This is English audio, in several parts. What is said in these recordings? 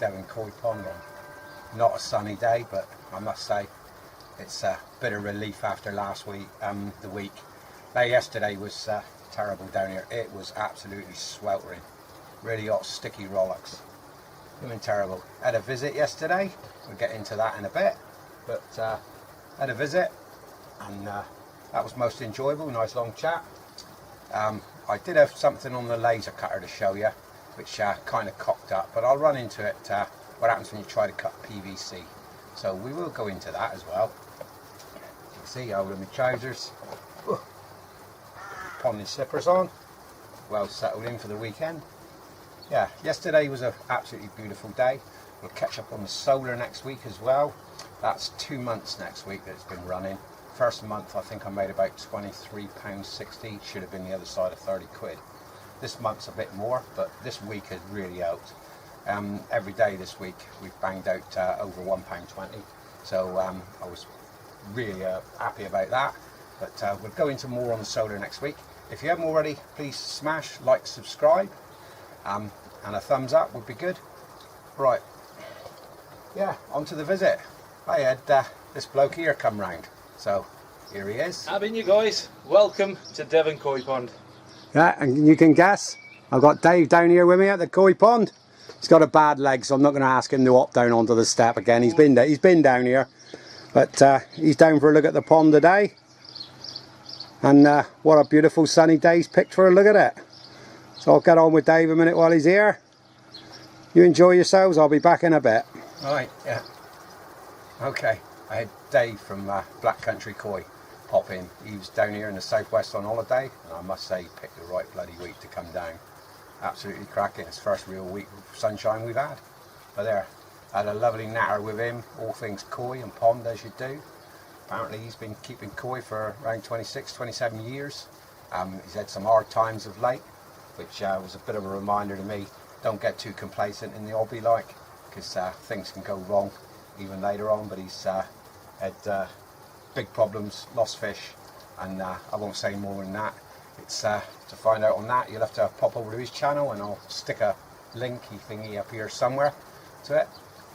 Devon Koi Pond on not a sunny day, but I must say it's a bit of relief after last week, the week. Yesterday was terrible down here. It was absolutely sweltering, really hot, sticky rollocks. Feeling terrible. Had a visit yesterday, we'll get into that in a bit, but had a visit and that was most enjoyable, nice long chat. I did have something on the laser cutter to show you, which kind of cocked up, but I'll run into it, what happens when you try to cut PVC. So we will go into that as well. You can see over my trousers, ponding slippers on, well settled in for the weekend. Yeah, yesterday was an absolutely beautiful day. We'll catch up on the solar next week as well. That's 2 months next week that it's been running. First month I think I made about £23.60, should have been the other side of 30 quid. This month's a bit more, but this week has really helped. Every day this week we've banged out over £1.20, so I was really happy about that. But we'll go into more on the solar next week. If you haven't already, please smash like, subscribe, and a thumbs up would be good. Right, yeah, on to the visit. I had this bloke here come round, so here he is. Having you guys, welcome to Devon Koi Pond. Yeah, and you can guess, I've got Dave down here with me at the koi pond. He's got a bad leg, so I'm not going to ask him to hop down onto the step again. He's been down here, but he's down for a look at the pond today. And what a beautiful sunny day he's picked for a look at it. So I'll get on with Dave a minute while he's here. You enjoy yourselves, I'll be back in a bit. Right, yeah. Okay, I had Dave from Black Country Koi pop in. He was down here in the southwest on holiday, and I must say he picked the right bloody week to come down. Absolutely cracking. It's the first real week of sunshine we've had. But there, I had a lovely natter with him, all things koi and pond as you do. Apparently he's been keeping koi for around 26, 27 years. He's had some hard times of late, which was a bit of a reminder to me, don't get too complacent in the hobby, like, because things can go wrong even later on. But he's had big problems, lost fish, and I won't say more than that. It's to find out on that, you'll have to pop over to his channel, and I'll stick a linky thingy up here somewhere to it.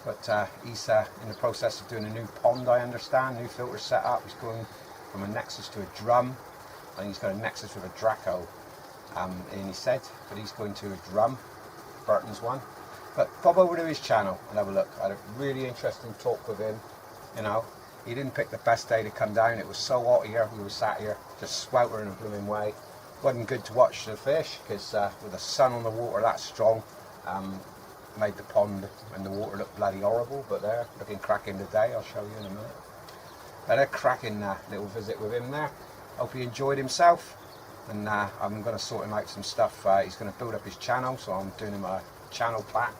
But he's in the process of doing a new pond, I understand, new filter set up. He's going from a Nexus to a drum, and he's got a Nexus with a Draco, and he said, but he's going to a drum, Burton's one. But pop over to his channel and have a look. I had a really interesting talk with him. You know, he didn't pick the best day to come down. It was so hot here, we were sat here just sweltering a blooming way. Wasn't good to watch the fish, because with the sun on the water that strong, made the pond and the water look bloody horrible. But they're looking cracking today, I'll show you in a minute. Had a cracking little visit with him there. Hope he enjoyed himself, and I'm going to sort him out some stuff. He's going to build up his channel, so I'm doing him a channel pack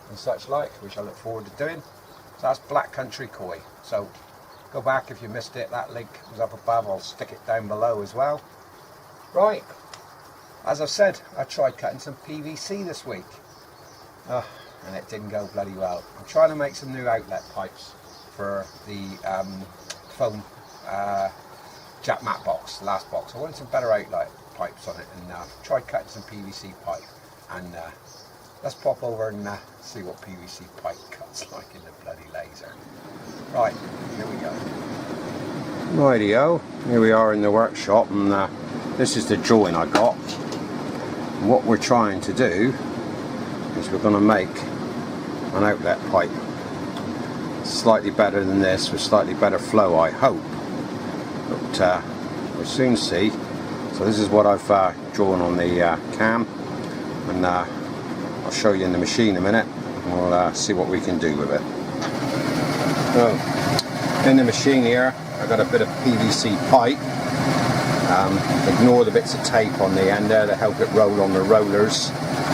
and such like, which I look forward to doing. So that's Black Country Koi. So go back if you missed it, that link was up above, I'll stick it down below as well. Right, as I've said, I tried cutting some PVC this week, and it didn't go bloody well. I'm trying to make some new outlet pipes for the foam jack mat box, the last box. I wanted some better outlet pipes on it, and tried cutting some PVC pipe, and let's pop over and see what PVC pipe cuts like in the bloody laser. Right, here we go. Rightio, here we are in the workshop, and this is the drawing I got. And what we're trying to do is we're going to make an outlet pipe slightly better than this, with slightly better flow, I hope. But we'll soon see. So this is what I've drawn on the cam, and I'll show you in the machine in a minute, and we'll see what we can do with it. So, in the machine here, I've got a bit of PVC pipe. Ignore the bits of tape on the end there to help it roll on the rollers.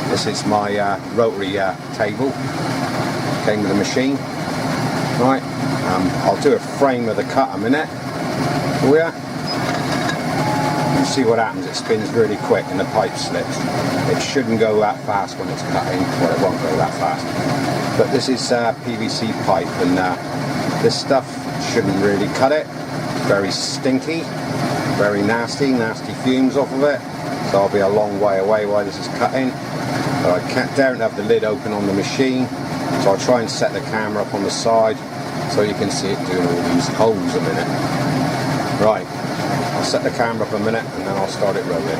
This is my rotary table. Came with the machine. Right, I'll do a frame of the cut a minute for you. You see what happens, it spins really quick and the pipe slips. It shouldn't go that fast when it's cutting, well, it won't go that fast. But this is PVC pipe, and this stuff shouldn't really cut it. Very stinky, very nasty fumes off of it. So I'll be a long way away while this is cutting. But I can't dare have the lid open on the machine, So I'll try and set the camera up on the side so you can see it doing all these holes a minute. Right, I'll set the camera up a minute and then I'll start it rolling.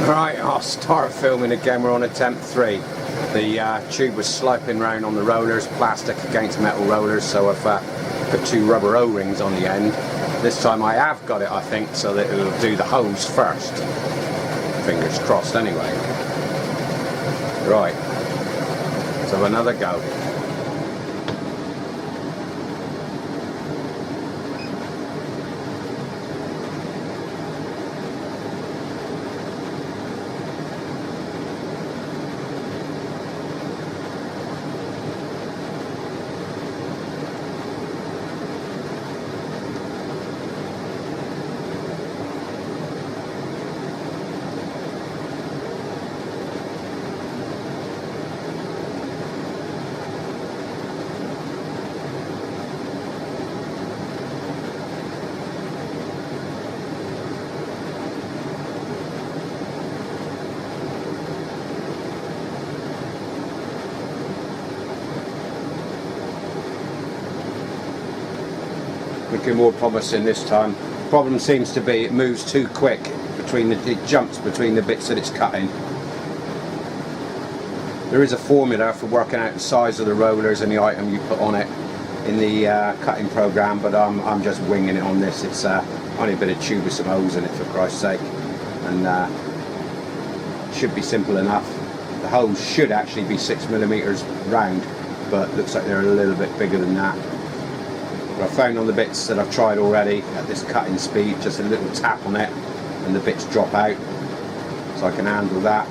Right, I'll start filming again. We're on attempt 3. The tube was sloping round on the rollers, plastic against metal rollers, so I've put 2 rubber O-rings on the end. This time I have got it, I think, so that it'll do the hose first. Fingers crossed anyway. Right, let's have another go. Looking more promising this time. Problem seems to be it moves too quick it jumps between the bits that it's cutting. There is a formula for working out the size of the rollers and the item you put on it in the cutting program, but I'm just winging it on this. It's only a bit of tube with some holes in it, for Christ's sake, and should be simple enough. The holes should actually be 6mm round, but looks like they're a little bit bigger than that. But I found on the bits that I've tried already at this cutting speed, just a little tap on it and the bits drop out, so I can handle that.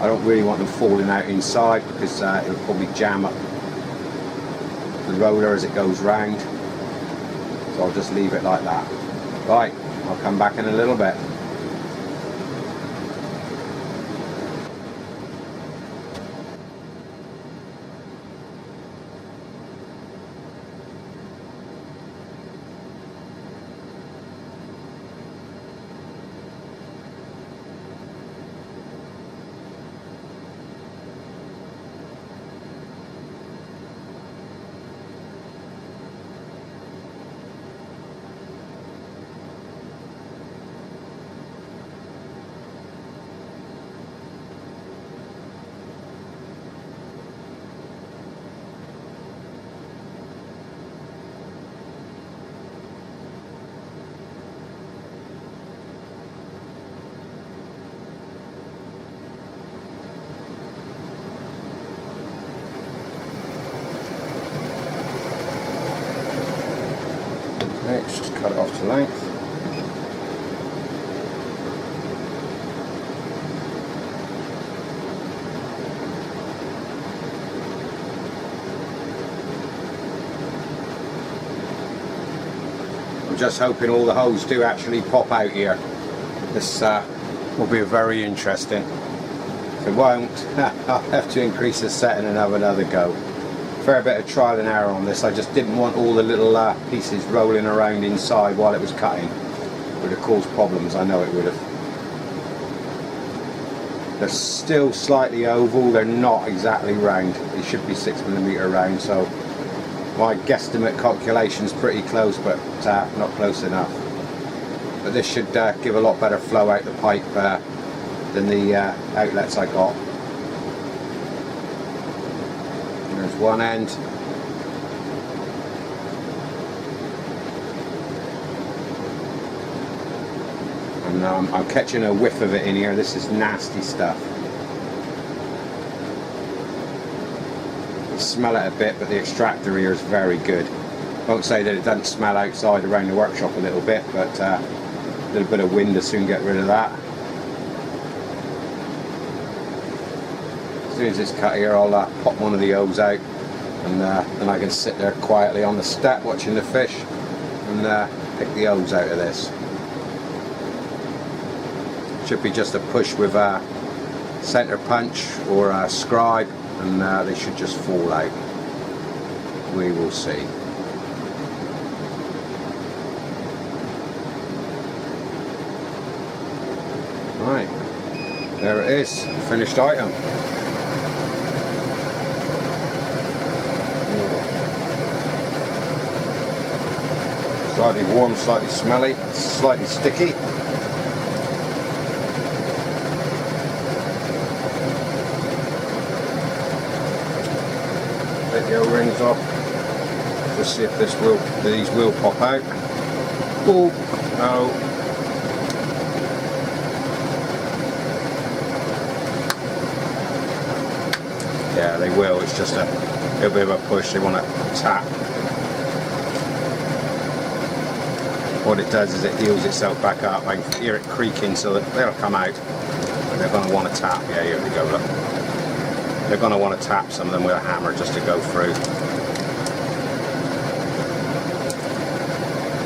I don't really want them falling out inside because it'll probably jam up the roller as it goes round, so I'll just leave it like that. Right, I'll come back in a little bit. Next, just cut it off to length. I'm just hoping all the holes do actually pop out here. This will be very interesting. If it won't, I'll have to increase the setting and have another go. Fair bit of trial and error on this. I just didn't want all the little pieces rolling around inside while it was cutting. It would have caused problems, I know it would have. They're still slightly oval, they're not exactly round. They should be 6mm round, so my guesstimate calculation's pretty close, but not close enough. But this should give a lot better flow out the pipe than the outlets I got. There's one end. And I'm catching a whiff of it in here. This is nasty stuff. You smell it a bit, but the extractor here is very good. Won't say that it doesn't smell outside around the workshop a little bit, but a little bit of wind will soon get rid of that. As soon as it's cut here, I'll pop one of the O's out, and then I can sit there quietly on the step watching the fish and pick the O's out of this. Should be just a push with a centre punch or a scribe, and they should just fall out. We will see. Right. There it is, finished item. Slightly warm, slightly smelly, slightly sticky. Take the O-rings off. Just see if these will pop out. Oh, no. Yeah, they will. It's just a little bit of a push. They want to tap. What it does is it heals itself back up. I can hear it creaking, so that they'll come out. And they're going to want to tap. Yeah, here we go. Look. They're going to want to tap some of them with a hammer just to go through.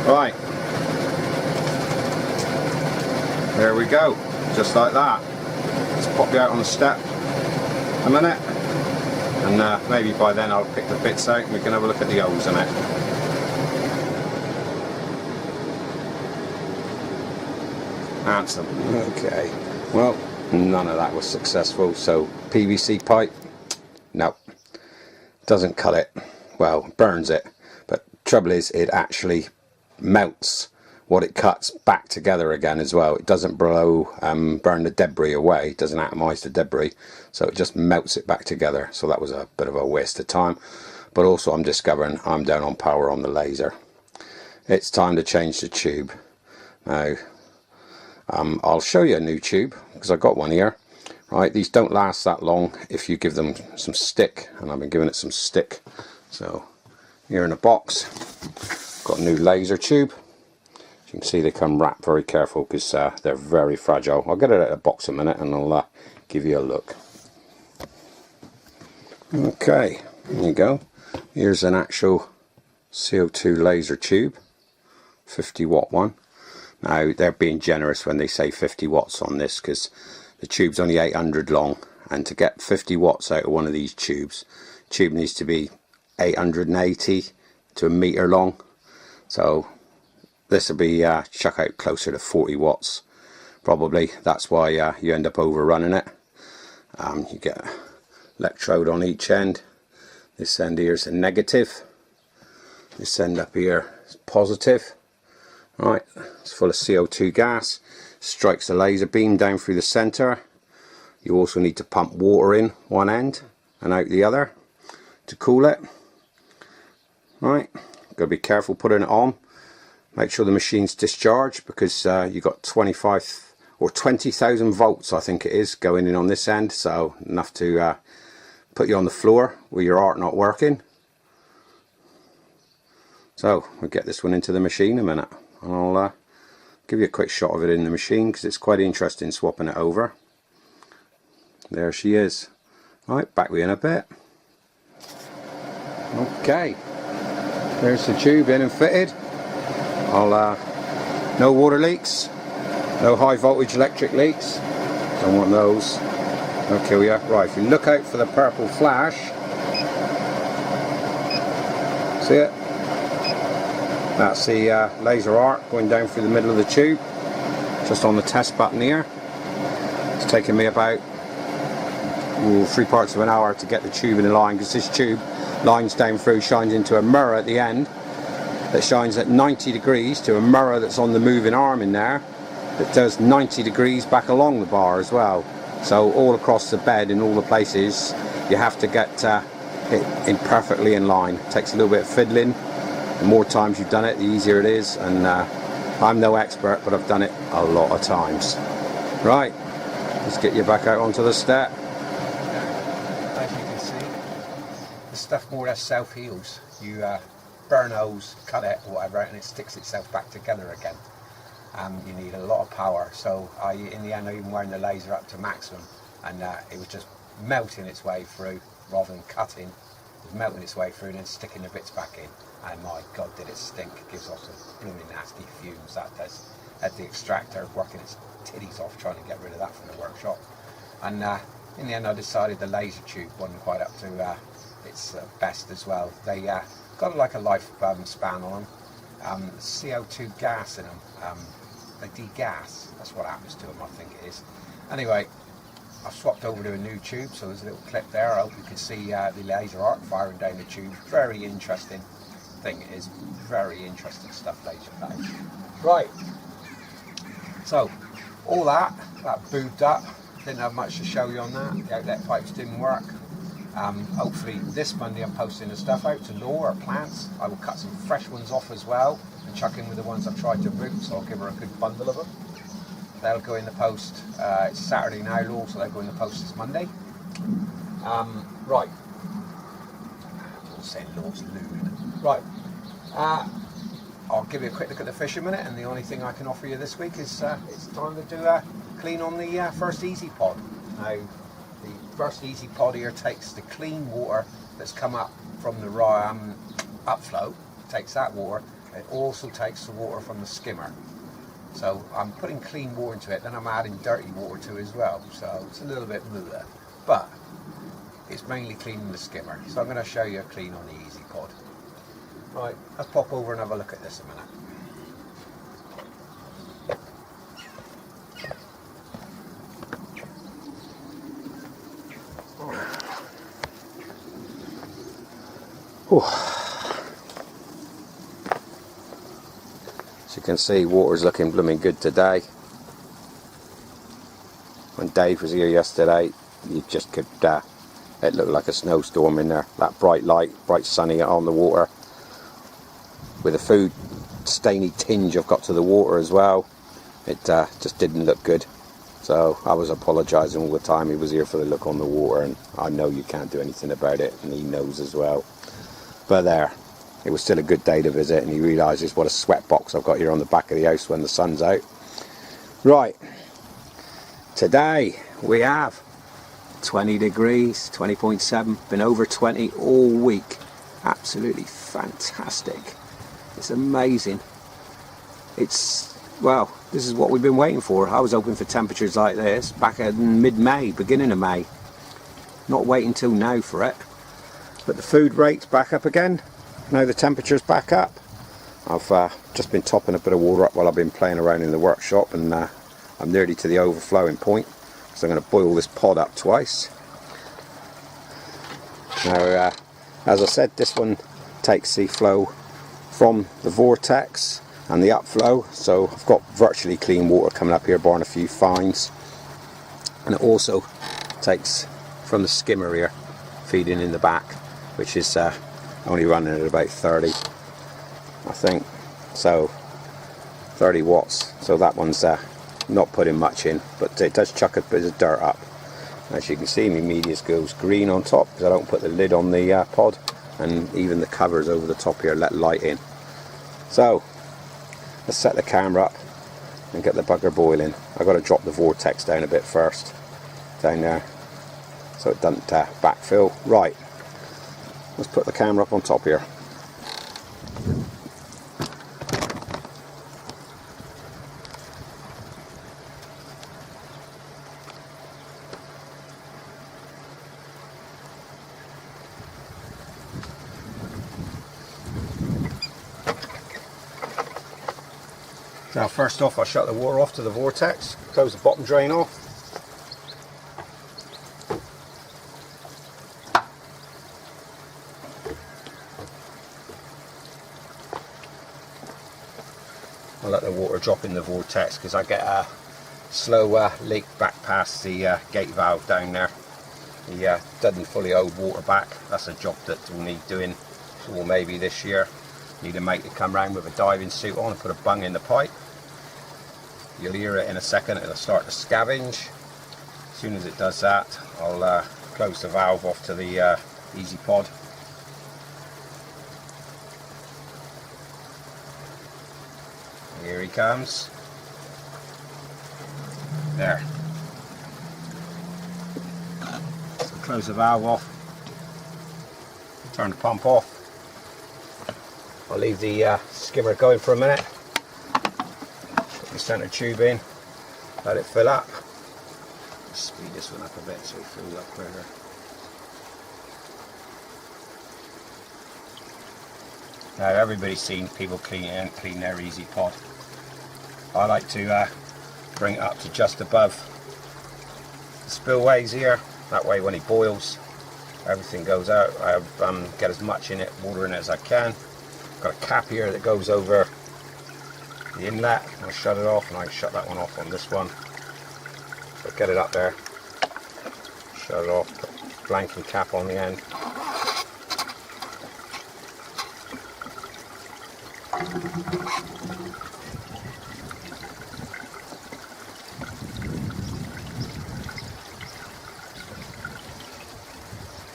Right. There we go. Just like that. Let's pop you out on the step a minute. And maybe by then I'll pick the bits out and we can have a look at the holes in it. Handsome. Okay. Well, none of that was successful. So PVC pipe, no, doesn't cut it. Well, burns it. But trouble is, it actually melts what it cuts back together again as well. It doesn't burn the debris away. It doesn't atomize the debris, so it just melts it back together. So that was a bit of a waste of time. But also I'm discovering I'm down on power on the laser. It's time to change the tube. Now I'll show you a new tube because I got one here. Right, these don't last that long if you give them some stick, and I've been giving it some stick. So here in a box, got a new laser tube. You can see they come wrapped very careful because they're very fragile. I'll get it out of the box in a minute and I'll give you a look. Okay, there you go. Here's an actual CO2 laser tube, 50 watt one. Now they're being generous when they say 50 watts on this because the tube's only 800 long, and to get 50 watts out of one of these tubes, tube needs to be 880 to a meter long. So this will be chuck out closer to 40 watts probably. That's why you end up overrunning it. You get an electrode on each end. This end here is a negative. This end up here is positive. Right, it's full of CO2 gas. Strikes the laser beam down through the center. You also need to pump water in one end and out the other to cool it. Right, gotta be careful putting it on. Make sure the machine's discharged because you've got 25 or 20,000 volts I think it is going in on this end, so enough to put you on the floor with your heart not working. So we'll get this one into the machine in a minute. I'll give you a quick shot of it in the machine because it's quite interesting swapping it over. There she is. Right, back with you in a bit. Okay, there's the tube in and fitted. No water leaks, no high voltage electric leaks, don't want those. Okay, we are. Right, if you look out for the purple flash, see it? That's the laser arc going down through the middle of the tube, just on the test button here. It's taken me about 3/4 of an hour to get the tube in the line because this tube lines down through, shines into a mirror at the end that shines at 90 degrees to a mirror that's on the moving arm in there that does 90 degrees back along the bar as well. So all across the bed in all the places you have to get it in perfectly in line. It takes a little bit of fiddling. The more times you've done it, the easier it is, and I'm no expert, but I've done it a lot of times. Right, let's get you back out onto the step. As you can see, the stuff more or less self-heals. You burn holes, cut it, or whatever, and it sticks itself back together again. You need a lot of power, so in the end I'm even wearing the laser up to maximum, and it was just melting its way through rather than cutting. It was melting its way through and then sticking the bits back in. And my God, did it stink. It gives off some blooming nasty fumes, that does. Had the extractor working its titties off trying to get rid of that from the workshop. And in the end I decided the laser tube wasn't quite up to its best as well. They got like a life span on them. CO2 gas in them. They degas. That's what happens to them, I think it is. Anyway, I've swapped over to a new tube, so there's a little clip there. I hope you can see the laser arc firing down the tube. Very interesting thing it is. Very interesting stuff, laser flash. Right. So, all that boobed up. Didn't have much to show you on that. The outlet pipes didn't work. Hopefully this Monday I'm posting the stuff out to Laura plants. I will cut some fresh ones off as well and chuck in with the ones I've tried to root, so I'll give her a good bundle of them. They'll go in the post. It's Saturday now, Laura, so they'll go in the post this Monday. Right. I'm saying Laura's lewd. Right. I'll give you a quick look at the fish in a minute, and the only thing I can offer you this week is it's time to do a clean on the first Eazy pod. Now, the first Eazy pod here takes the clean water that's come up from the upflow, takes that water. It also takes the water from the skimmer. So I'm putting clean water into it, then I'm adding dirty water to it as well. So it's a little bit moolah, but it's mainly cleaning the skimmer. So I'm going to show you a clean on the Eazy pod. Right, let's pop over and have a look at this a minute. As you can see, water's looking blooming good today. When Dave was here yesterday, you just could, it looked like a snowstorm in there. That bright light, bright sunny on the water. With a food stainy tinge I've got to the water as well, it just didn't look good. So I was apologising all the time. He was here for the look on the water, and I know you can't do anything about it, and he knows as well. But there, it was still a good day to visit, and he realises what a sweat box I've got here on the back of the house when the sun's out. Right, today we have 20 degrees, 20.7, been over 20 all week. Absolutely fantastic. It's amazing. It's, well, this is what we've been waiting for. I was hoping for temperatures like this back in mid-May, beginning of May. Not waiting till now for it. But the food rate's back up again. Now the temperature's back up. I've just been topping a bit of water up while I've been playing around in the workshop, and I'm nearly to the overflowing point. So I'm going to boil this pod up twice. Now, as I said, this one takes the flow from the vortex and the upflow, so I've got virtually clean water coming up here, barring a few fines. And it also takes from the skimmer here, feeding in the back, which is only running at about 30, I think. So 30 watts. So that one's not putting much in, but it does chuck a bit of dirt up. As you can see, my medius goes green on top because I don't put the lid on the pod, and even the covers over the top here let light in. So let's set the camera up and get the bugger boiling. I've got to drop the vortex down a bit first, down there, so it doesn't backfill. Right, let's put the camera up on top here. Now first off, I'll shut the water off to the vortex, close the bottom drain off. I'll let the water drop in the vortex because I get a slow leak back past the gate valve down there. He doesn't fully hold water back. That's a job that will need doing, or maybe this year. Need a mate to come round with a diving suit on and put a bung in the pipe. You'll hear it in a second, it'll start to scavenge. As soon as it does that, I'll close the valve off to the Eazy pod. Here he comes. There. So close the valve off. Turn the pump off. I'll leave the skimmer going for a minute. Put the centre tube in. Let it fill up. Speed this one up a bit so it fills up quicker. Now everybody's seen people clean their Eazy pod. I like to bring it up to just above the spillways here. That way when he boils, everything goes out. I get as much in it, water in it as I can. Got a cap here that goes over the inlet. I'll shut it off, and I can shut that one off on this one. So get it up there, shut it off, put blanking cap on the end.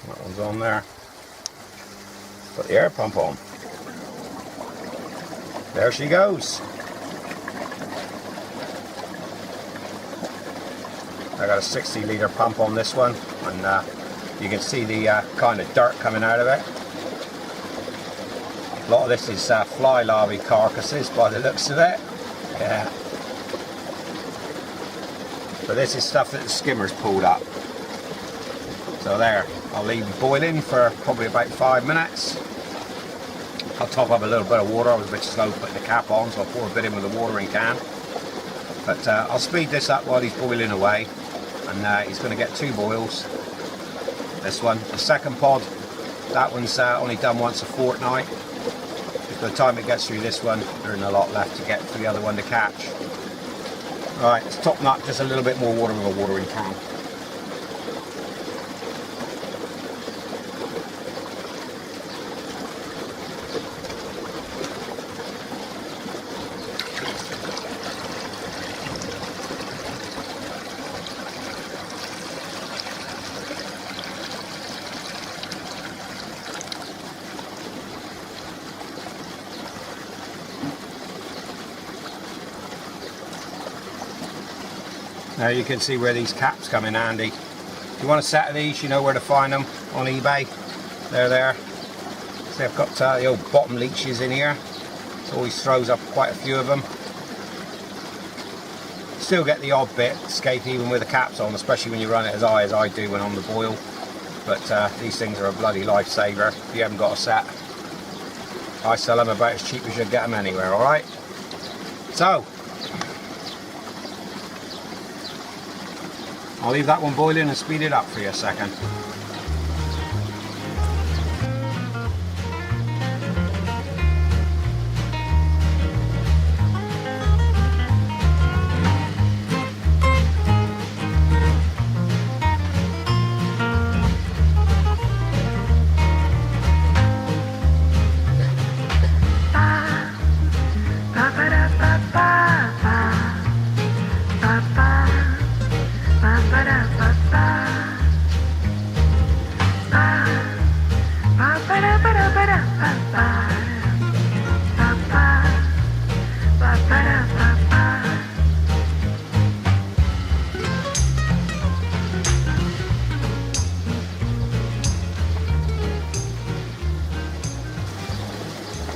That one's on there. Put the air pump on. There she goes. I got a 60-litre pump on this one, and you can see the kind of dirt coming out of it. A lot of this is fly larvae carcasses by the looks of it. Yeah. But this is stuff that the skimmer's pulled up. So there, I'll leave it boiling for probably about 5 minutes. I'll top up a little bit of water. I was a bit slow putting the cap on, so I'll pour a bit in with the watering can. But I'll speed this up while he's boiling away. And he's going to get 2 boils. This one. The second pod, that one's only done once a fortnight. By the time it gets through this one, there isn't a lot left to get for the other one to catch. Right, let's top up just a little bit more water with a watering can. Now you can see where these caps come in handy. If you want a set of these, you know where to find them on eBay. They're there. So I've got the old bottom leeches in here. It always throws up quite a few of them. Still get the odd bit escape even with the caps on, especially when you run it as high as I do when on the boil. But these things are a bloody lifesaver if you haven't got a set. I sell them about as cheap as you'd get them anywhere, alright? So, I'll leave that one boiling and speed it up for you a second.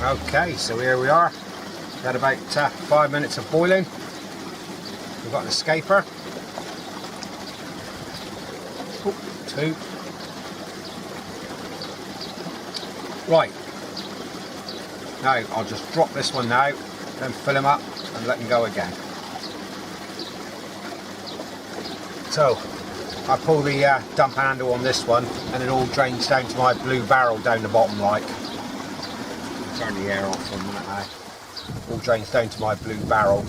Okay, so here we are. We've had about 5 minutes of boiling. We've got an escaper. Ooh, 2. Right. Now I'll just drop this one now, then fill him up and let him go again. So I pull the dump handle on this one and it all drains down to my blue barrel down the bottom like. Turn the air off for a minute now. All drains down to my blue barrel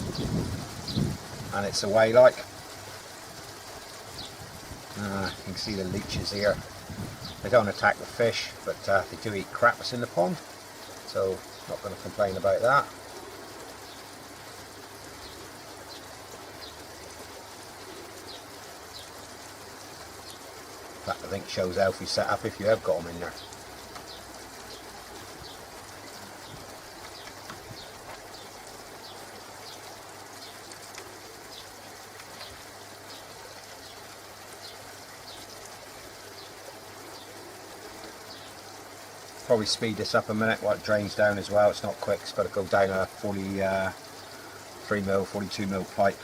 and it's away like. You can see the leeches here. They don't attack the fish, but they do eat crap that's in the pond, so not going to complain about that. That I think shows how healthy set up if you have got them in there. Probably speed this up a minute while it drains down as well. It's not quick, it's got to go down a 43mm, 42mm pipe.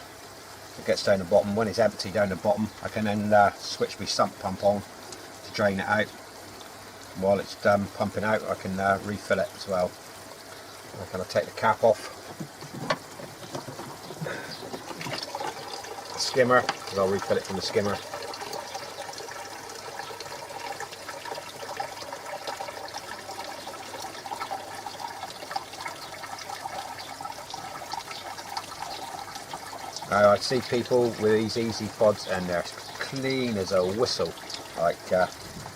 It gets down the bottom. When it's empty down the bottom, I can then switch my sump pump on to drain it out. And while it's pumping out, I can refill it as well. I'm going to take the cap off the skimmer, because I'll refill it from the skimmer. I see people with these Eazy pods and they're clean as a whistle. Like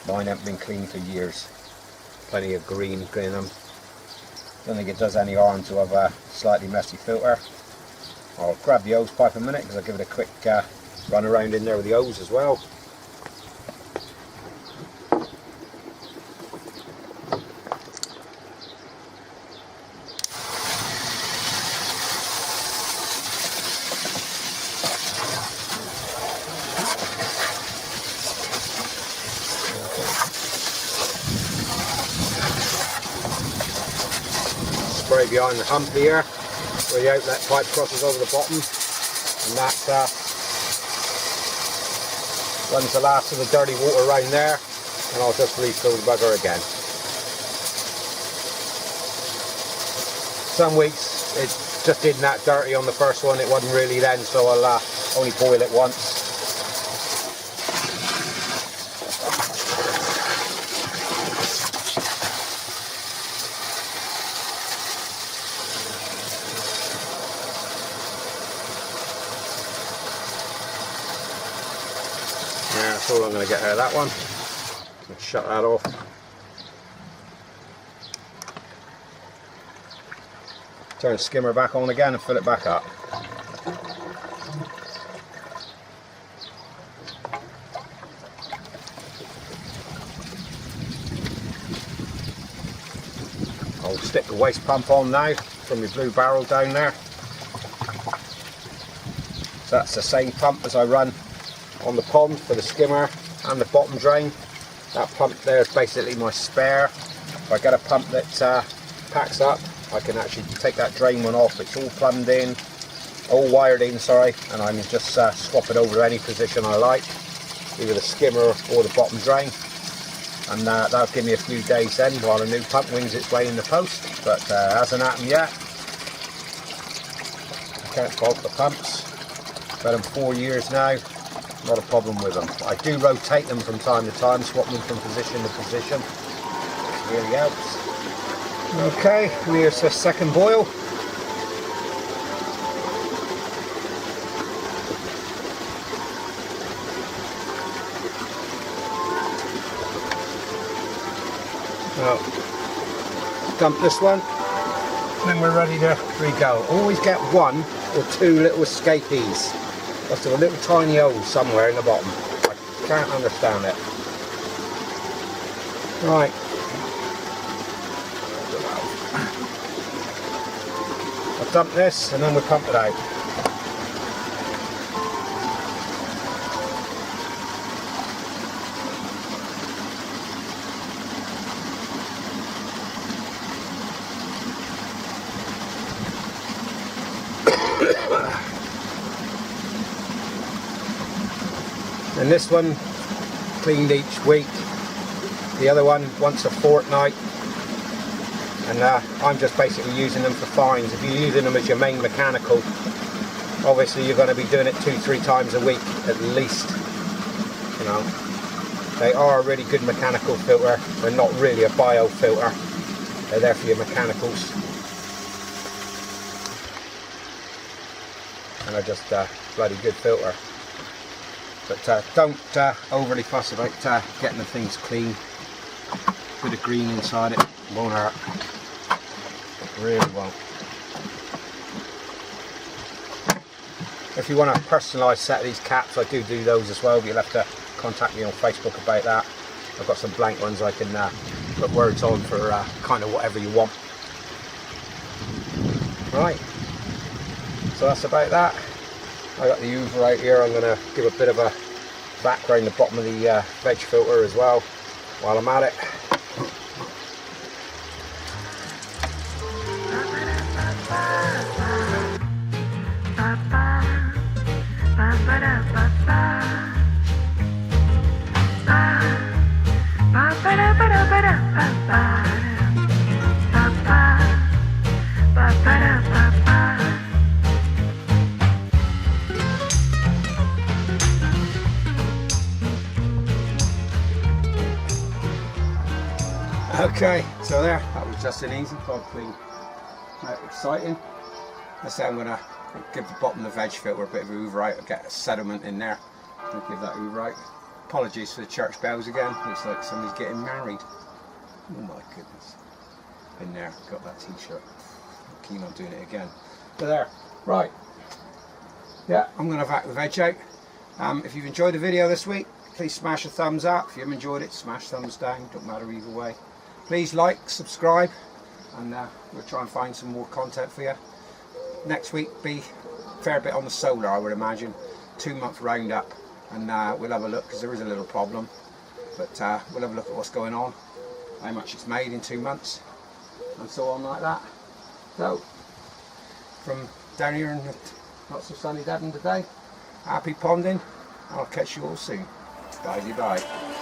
mine haven't been clean for years. Plenty of green in them. Don't think it does any harm to have a slightly messy filter. I'll grab the hose pipe a minute because I'll give it a quick run around in there with the hose as well. Spray behind the hump here where the outlet pipe crosses over the bottom, and that runs the last of the dirty water around there, and I'll just refill the bugger again. Some weeks it just isn't that dirty on the first one, it wasn't really then, so I'll only boil it once. Yeah, that's all I'm going to get out of that one. Let's shut that off. Turn the skimmer back on again and fill it back up. I'll stick the waste pump on now from the blue barrel down there. So that's the same pump as I run on the pond for the skimmer and the bottom drain. That pump there is basically my spare. If I get a pump that packs up, I can actually take that drain one off. It's all plumbed in, all wired in, sorry, and I can just swap it over to any position I like, either the skimmer or the bottom drain, and that'll give me a few days then while the new pump wings its way in the post, but hasn't happened yet. I can't fault the pumps. I've had them 4 years now. Not a problem with them. I do rotate them from time to time, swap them from position to position. It really helps. Okay, here's the second boil. Now, dump this one, and then we're ready to re-go. Always get one or two little escapees. Must have a little tiny hole somewhere in the bottom. I can't understand it. Right. I'll dump this and then we'll pump it out. And this one cleaned each week, the other one once a fortnight, and I'm just basically using them for fines. If you're using them as your main mechanical, obviously you're going to be doing it 2-3 times a week at least. You know, they are a really good mechanical filter. They're not really a bio filter. They're there for your mechanicals, and they're just a bloody good filter. But don't overly fuss about getting the things clean. Bit of green inside it won't hurt. It really won't. If you want a personalised set of these caps, I do those as well, but you'll have to contact me on Facebook about that. I've got some blank ones I can put words on for kind of whatever you want. Right, so that's about that. I got the Hoover out here. I'm going to give a bit of a back around the bottom of the veg filter as well while I'm at it. Okay, so there, that was just an Eazy pod clean. Not exciting. Let's say I'm going to Give the bottom of the veg filter a bit of hoover out, get a sediment in there. I'll give that hoover out. Apologies for the church bells again. Looks like somebody's getting married. Oh my goodness. In there, got that t-shirt. I'm keen on doing it again. So there. Right. Yeah, I'm going to vac the veg out. If you've enjoyed the video this week, please smash a thumbs up. If you haven't enjoyed it, smash thumbs down. Don't matter either way. Please like, subscribe, and we'll try and find some more content for you. Next week be a fair bit on the solar, I would imagine. 2-month roundup, and we'll have a look, because there is a little problem. But we'll have a look at what's going on, how much it's made in 2 months, and so on like that. So, from down here in the not so sunny Devon today, happy ponding. I'll catch you all soon. Bye bye.